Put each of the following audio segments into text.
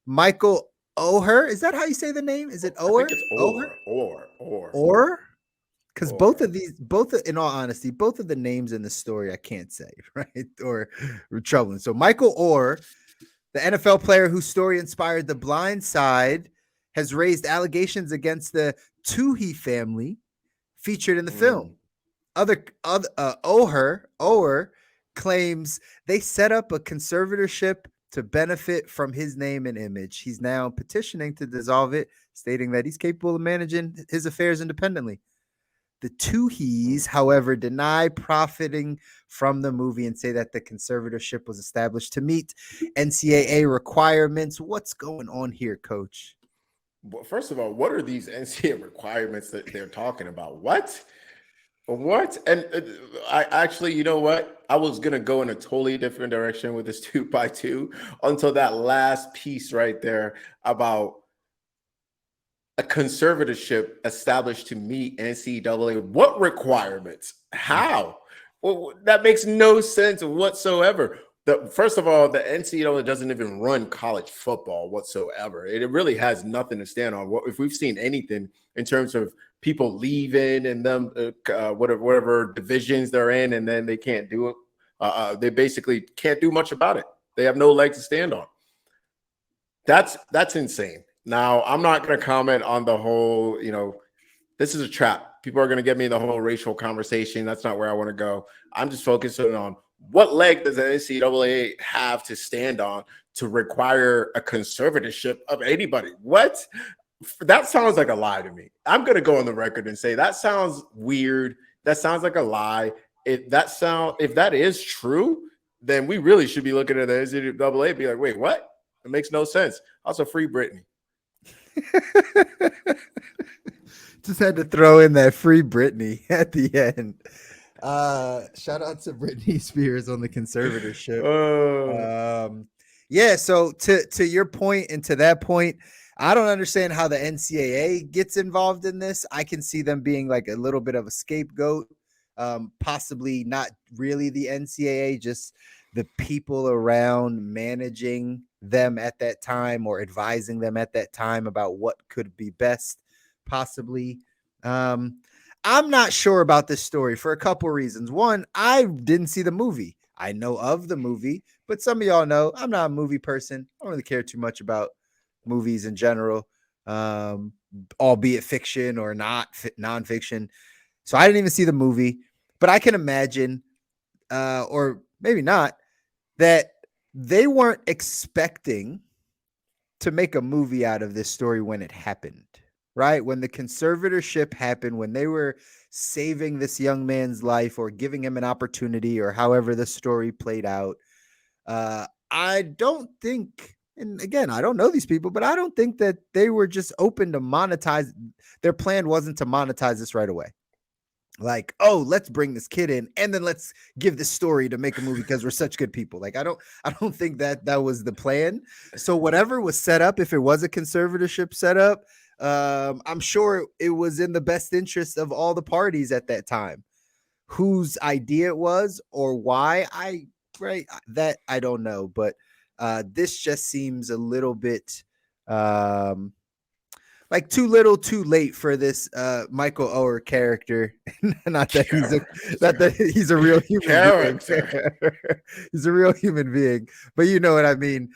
Michael Oher. Is that how you say the name? Is it I Oher? think it's Oher? Or? Because both or. of these, both in all honesty, both of the names in the story I can't say, right? Or troubling. So Michael Orr, the NFL player whose story inspired The Blind Side, has raised allegations against the Tuohy family featured in the film. Mm. Oher claims they set up a conservatorship to benefit from his name and image. He's now petitioning to dissolve it, stating that he's capable of managing his affairs independently. The Tuohys, Mm. however, deny profiting from the movie and say that the conservatorship was established to meet NCAA requirements. What's going on here, Coach? Well, first of all, what are these NCAA requirements that they're talking about? What? What? And I actually, you know what? I was gonna go in a totally different direction with this 2x2 until that last piece right there about a conservatorship established to meet NCAA. What requirements? How? Well, that makes no sense whatsoever. First of all, the NCAA doesn't even run college football whatsoever. It really has nothing to stand on. If we've seen anything in terms of people leaving and them whatever divisions they're in, and then they can't do it. They basically can't do much about it. They have no leg to stand on. That's insane. Now, I'm not going to comment on the whole, this is a trap. People are going to get me in the whole racial conversation. That's not where I want to go. I'm just focusing on what leg does the NCAA have to stand on to require a conservatorship of anybody? What? That sounds like a lie to me. I'm going to go on the record and say that sounds weird. That sounds like a lie. If that is true, then we really should be looking at the NCAA and be like, wait, what? It makes no sense. Also, free Britney. Just had to throw in that free Britney at the end. Shout out to Britney Spears on the conservatorship. Uh, Um, yeah, so to your point and to that point, I don't understand how the NCAA gets involved in this. I can see them being like a little bit of a scapegoat, possibly not really the NCAA, just the people around managing them at that time or advising them at that time about what could be best, possibly. Um, I'm not sure about this story for a couple reasons. One, I didn't see the movie. I know of the movie, but some of y'all know I'm not a movie person. I don't really care too much about movies in general, um, albeit fiction or not nonfiction. So I didn't even see the movie, but I can imagine, or maybe not, that they weren't expecting to make a movie out of this story when it happened, right? When the conservatorship happened, when they were saving this young man's life or giving him an opportunity or however the story played out. I don't think, and again, I don't know these people, but I don't think that they were just open to monetize. Their plan wasn't to monetize this right away. Like, oh, let's bring this kid in and then let's give this story to make a movie because we're such good people. Like, I don't think that was the plan. So whatever was set up, if it was a conservatorship setup, I'm sure it was in the best interest of all the parties at that time. Whose idea it was or why, that I don't know, but this just seems a little bit um like too little too late for this Michael Oher character. not that he's a not character. that he's a real human being. Character. He's a real human being, but you know what I mean.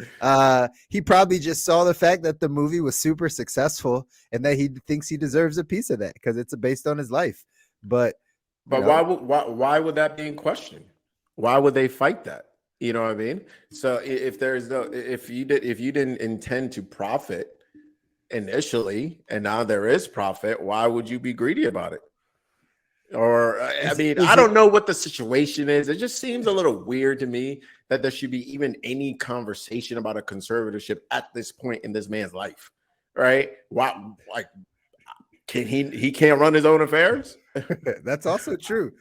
He probably just saw the fact that the movie was super successful and that he thinks he deserves a piece of that because it's based on his life. But you But know, why would that be in question? Why would they fight that? You know what I mean? So if there's no if you didn't intend to profit initially and now there is profit, why would you be greedy about it? Or I mean, I is it don't know what the situation is. It just seems a little weird to me that there should be even any conversation about a conservatorship at this point in this man's life, right? Why, like, can he can't run his own affairs? That's also true.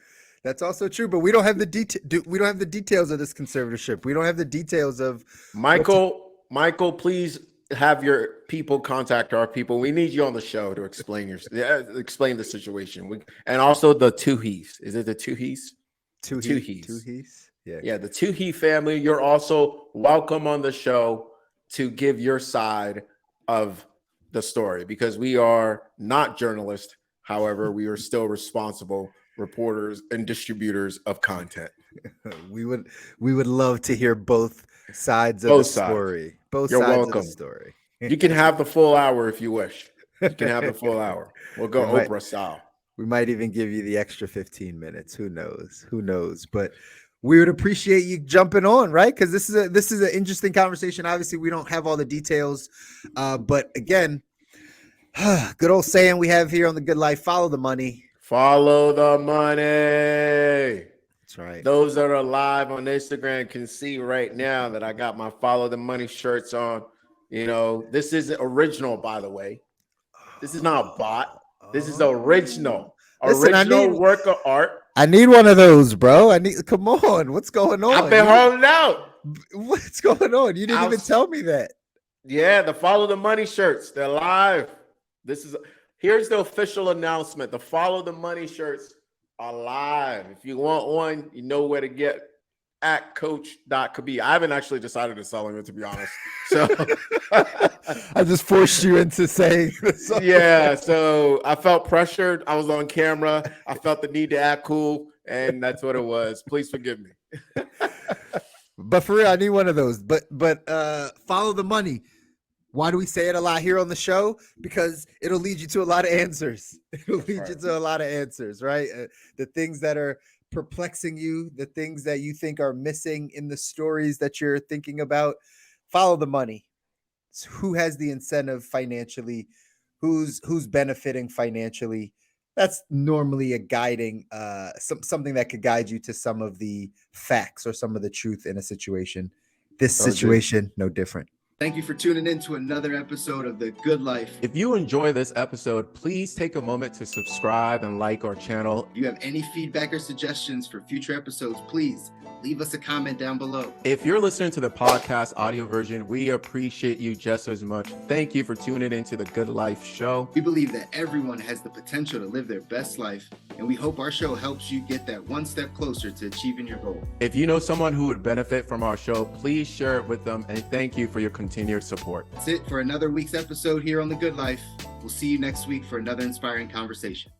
That's also true, but we don't have the we don't have the details of this conservatorship. We don't have the details of what's Michael, please have your people contact our people. We need you on the show to explain the situation. And also the Tuohys. Is it the Tuohys? The Tuohys. Tuohy's. Yeah. Yeah, the Tuohy family. You're also welcome on the show to give your side of the story, because we are not journalists. However, we are still responsible reporters and distributors of content. we would love to hear both sides of Both the sides. story. Both You're sides welcome. of the story. You can have the full hour if you wish. You can have the full hour. We'll go Oprah style. We might even give you the extra 15 minutes. Who knows? Who knows? But we would appreciate you jumping on, right? Because this is an interesting conversation. Obviously, we don't have all the details, but again, good old saying we have here on the Good Life: follow the money. Follow the money. That's right. Those that are live on Instagram can see right now that I got my Follow the Money shirts on. You know, this isn't original, by the way. This is not bought. This is original. Listen, original work of art. I need one of those, bro. Come on. What's going on? I've been holding out. What's going on? You didn't even tell me that. Yeah, the Follow the Money shirts. They're live. Here's the official announcement. The Follow the Money shirts are live. If you want one, you know where to get at coach.khabib. I haven't actually decided to sell them, to be honest. So I just forced you into saying this. Yeah, so I felt pressured. I was on camera. I felt the need to act cool, and that's what it was. Please forgive me. But for real, I need one of those. But follow the money. Why do we say it a lot here on the show? Because it'll lead you to a lot of answers. It'll lead you to a lot of answers, right? The things that are perplexing you, the things that you think are missing in the stories that you're thinking about. Follow the money. So who has the incentive financially? Who's benefiting financially? That's normally a guiding, something that could guide you to some of the facts or some of the truth in a situation. This situation, no different. Thank you for tuning in to another episode of The Good Life. If you enjoy this episode, please take a moment to subscribe and like our channel. If you have any feedback or suggestions for future episodes, please leave us a comment down below. If you're listening to the podcast audio version, we appreciate you just as much. Thank you for tuning into The Good Life Show. We believe that everyone has the potential to live their best life, and we hope our show helps you get that one step closer to achieving your goal. If you know someone who would benefit from our show, please share it with them, and thank you for your continued support. That's it for another week's episode here on The Good Life. We'll see you next week for another inspiring conversation.